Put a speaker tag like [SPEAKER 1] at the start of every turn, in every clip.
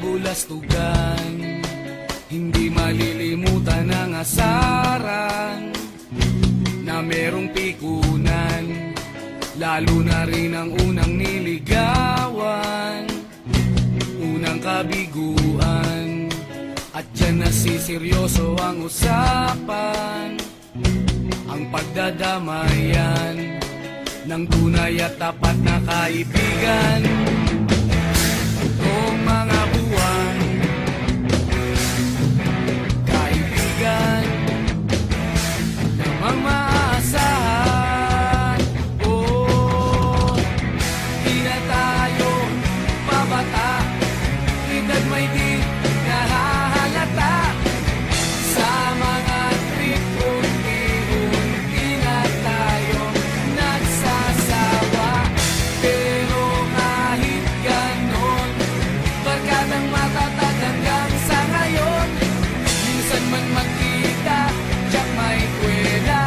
[SPEAKER 1] kabulastugan. Hindi malilimutan ang asaran na merong pikunan, lalo na rin ang unang niligawan, unang kabiguan. At dyan nasiseryoso ang usapan, ang pagdadamayan ng tunay at tapat na kaibigan. Noong mga buwan, kaibigan namang maaasahan. Oh, di na tayo pabata, edad may di nahahalata. Sa mga trip, unti-unti na tayo nagsasawa. Pero kahit ganon, barkadang matatag hanggang sa ngayon. Minsan man magkita, tiyak may kwela,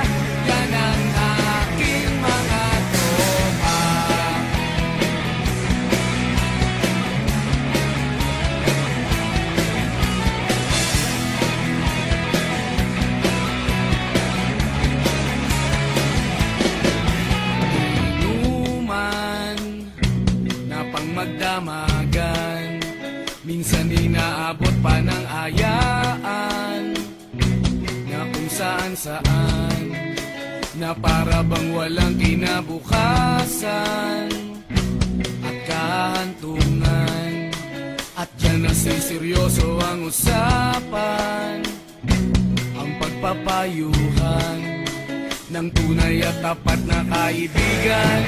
[SPEAKER 1] yan ang aking mga tropa. Inuman na pang magdamagan, minsan inaabot pa ng ayaan, na kung saan-saan, na para bang walang kinabukasan at kahantungan. At dyan nasiseryoso ang usapan, ang pagpapayuhan ng tunay at tapat na kaibigan.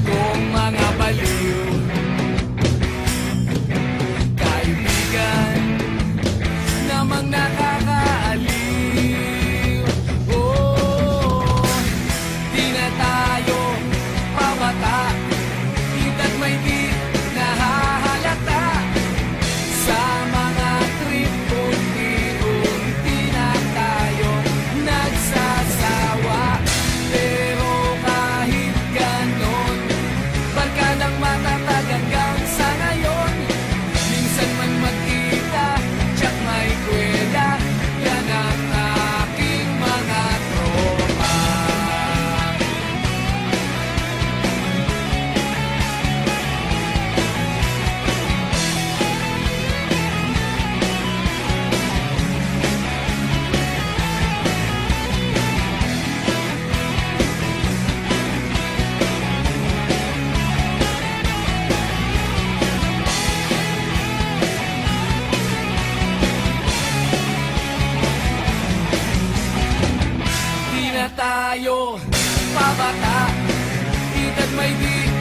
[SPEAKER 1] Kung mga baliw, kaibigan namang nakakaaliw. Oh, di na tayo pabata, edad may di nahahalata. Sa mga trip, unti-unti na tayo nagsasawa. Pero kahit ganon, barkadang matatag hanggang sa ngayon. Minsan man magkita, tiyak may kwela, yan ang aking mga tropa. Di na tayo pabata, edad may di